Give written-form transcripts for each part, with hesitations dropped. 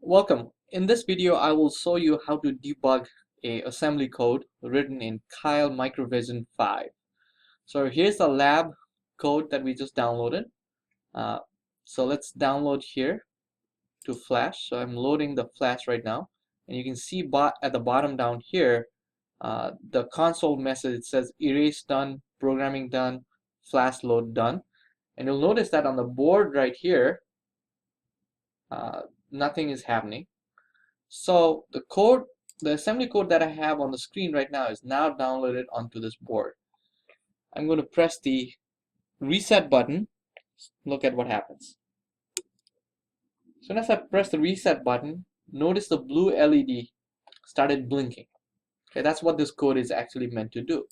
Welcome. In this video, I will show you how to debug a assembly code written in Keil Microvision 5. So here's the lab code that we just downloaded. So let's download here to Flash. So I'm loading the Flash right now, and you can see at the bottom down here, the console message. It says erase done, programming done, Flash load done, and you'll notice that on the board right here, nothing is happening. So the assembly code that I have on the screen right now is now downloaded onto this board. I'm going to press the reset button. Look at what happens. As soon as I press the reset button, notice the blue LED started blinking. Okay, that's what this code is actually meant to do.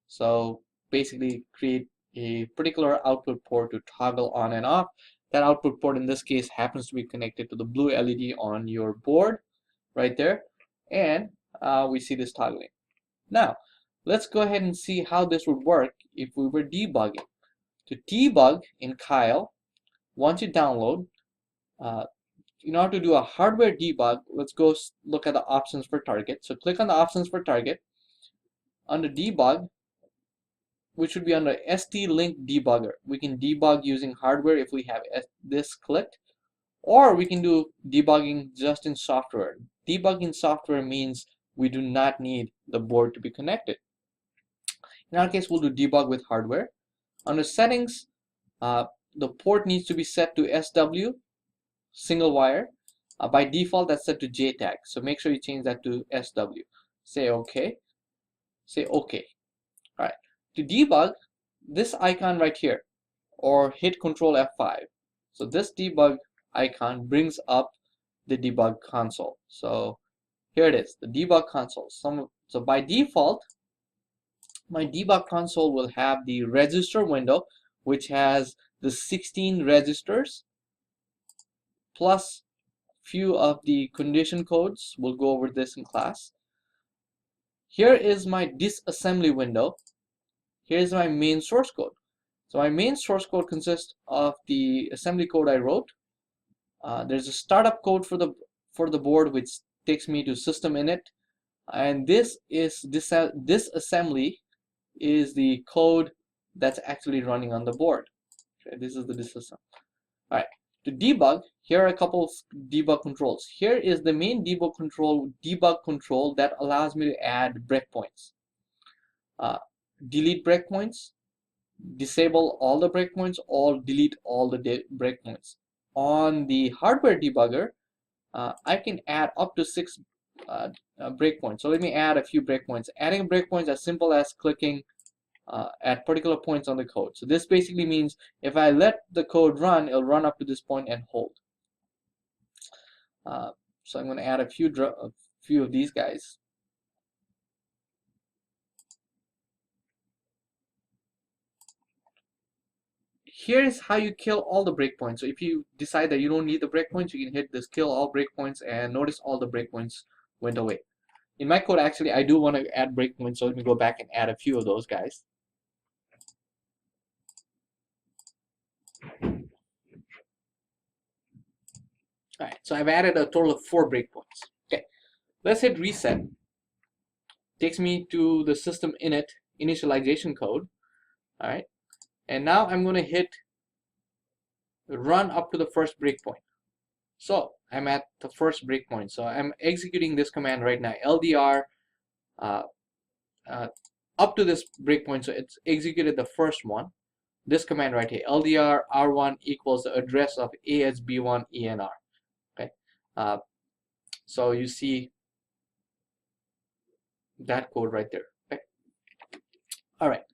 So basically create a particular output port to toggle on and off. That output port in this case happens to be connected to the blue LED on your board right there, and we see this toggling. Now let's go ahead and see how this would work if we were debugging. To debug in Keil, once you download, in order to do a hardware debug, let's go look at the options for target. So click on the options for target. Under debug, which should be under ST-Link debugger, we can debug using hardware if we have this clicked, or we can do debugging just in software. Debugging software means we do not need the board to be connected. In our case, we'll do debug with hardware. Under settings, the port needs to be set to SW, single wire. By default, that's set to JTAG. So make sure you change that to SW. Say OK. Say OK. All right. To debug, this icon right here, or hit Control F5. So this debug icon brings up the debug console. So here it is, the debug console. So by default, my debug console will have the register window, which has the 16 registers plus few of the condition codes. We'll go over this in class. Here is my disassembly window. Here's my main source code. So my main source code consists of the assembly code I wrote. There's a startup code for the board, which takes me to system init, and this assembly is the code that's actually running on the board. Okay, this is the disassembly. All right. To debug, here are a couple of debug controls. Here is the main debug control that allows me to add breakpoints. Delete breakpoints, disable all the breakpoints, or delete all the breakpoints. On the hardware debugger, I can add up to 6 breakpoints. So let me add a few breakpoints. Adding breakpoints as simple as clicking at particular points on the code. So this basically means if I let the code run, it'll run up to this point and hold. So I'm going to add a few of these guys. Here is how you kill all the breakpoints. So if you decide that you don't need the breakpoints, you can hit this kill all breakpoints, and notice all the breakpoints went away. In my code, actually, I do want to add breakpoints, so let me go back and add a few of those guys. All right, so I've added a total of 4 breakpoints. Okay, let's hit reset. Takes me to the system init initialization code. All right, and now I'm going to hit run up to the first breakpoint. So I'm at the first breakpoint. So I'm executing this command right now, LDR up to this breakpoint. So it's executed the first one. This command right here, LDR R1 equals the address of ASB1 ENR. Okay, so you see that code right there. Okay, all right.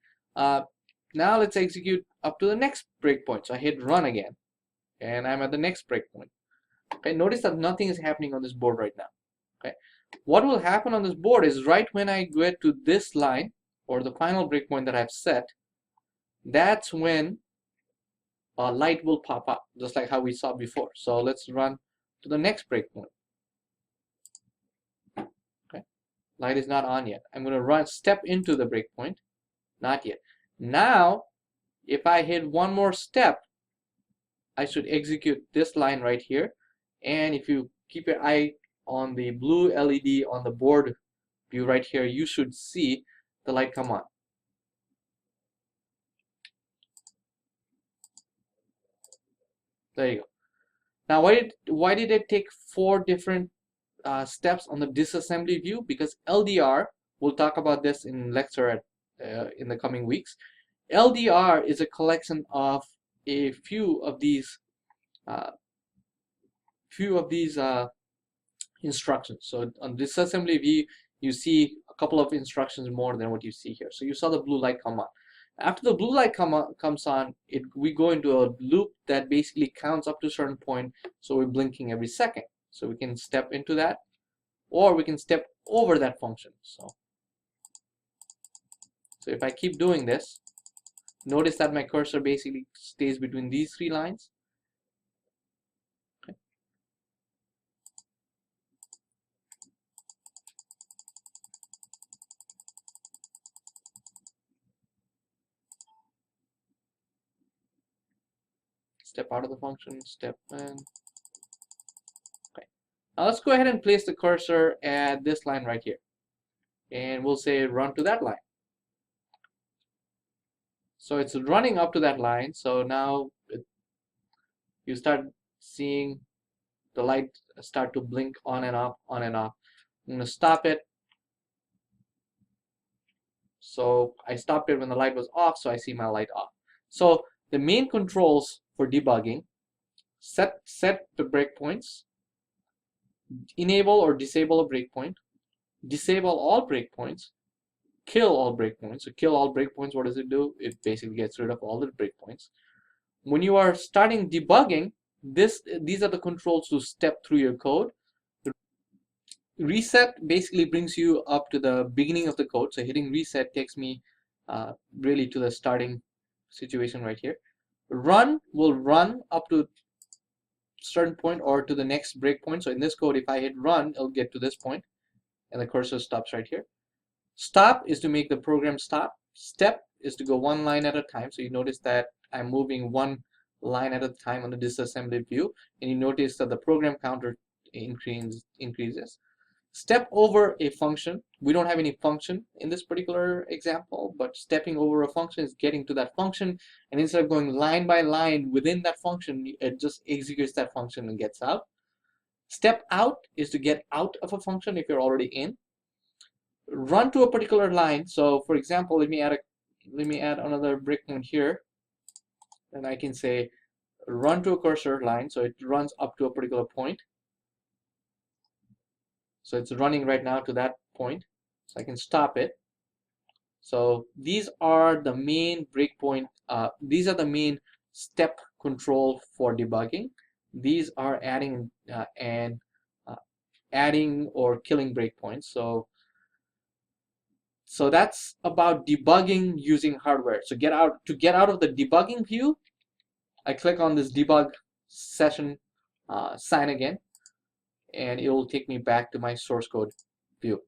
Now let's execute up to the next breakpoint. So I hit run again, and I'm at the next breakpoint. Okay, notice that nothing is happening on this board right now. Okay, what will happen on this board is right when I get to this line, or the final breakpoint that I've set, that's when a light will pop up, just like how we saw before. So let's run to the next breakpoint. Okay, light is not on yet. I'm going to step into the breakpoint. Not yet. Now, if I hit one more step, I should execute this line right here. And if you keep your eye on the blue LED on the board view right here. You should see the light come on. There you go. Now, why did it take 4 different steps on the disassembly view? Because LDR, we'll talk about this in lecture in the coming weeks. LDR is a collection of a few of these instructions. So on disassembly view, you see a couple of instructions more than what you see here. So you saw the blue light come on. After the blue light comes on, we go into a loop that basically counts up to a certain point. So we're blinking every second. So we can step into that, or we can step over that function. So if I keep doing this, notice that my cursor basically stays between these 3 lines. Okay. Step out of the function, step in. Okay. Now let's go ahead and place the cursor at this line right here. And we'll say run to that line. So it's running up to that line. So now you start seeing the light start to blink on and off, on and off. I'm going to stop it. So I stopped it when the light was off, so I see my light off. So the main controls for debugging: set the breakpoints, enable or disable a breakpoint, disable all breakpoints, kill all breakpoints. So kill all breakpoints, what does it do? It basically gets rid of all the breakpoints. When you are starting debugging, these are the controls to step through your code. Reset basically brings you up to the beginning of the code. So hitting reset takes me really to the starting situation right here. Run will run up to a certain point or to the next breakpoint. So in this code, if I hit run, it'll get to this point and the cursor stops right here. Stop is to make the program stop. Step is to go 1 line at a time. So you notice that I'm moving 1 line at a time on the disassembly view, and you notice that the program counter increases. Step over a function. We don't have any function in this particular example, but stepping over a function is getting to that function, and instead of going line by line within that function, it just executes that function and gets out. Step out is to get out of a function if you're already in. Run to a particular line. So for example, let me add another breakpoint here, and I can say run to a cursor line. So it runs up to a particular point. So it's running right now to that point. So I can stop it. So these are the main breakpoint. These are the main step control for debugging. These are adding adding or killing breakpoints. So that's about debugging using hardware. So to get out of the debugging view, I click on this debug session sign again, and it will take me back to my source code view.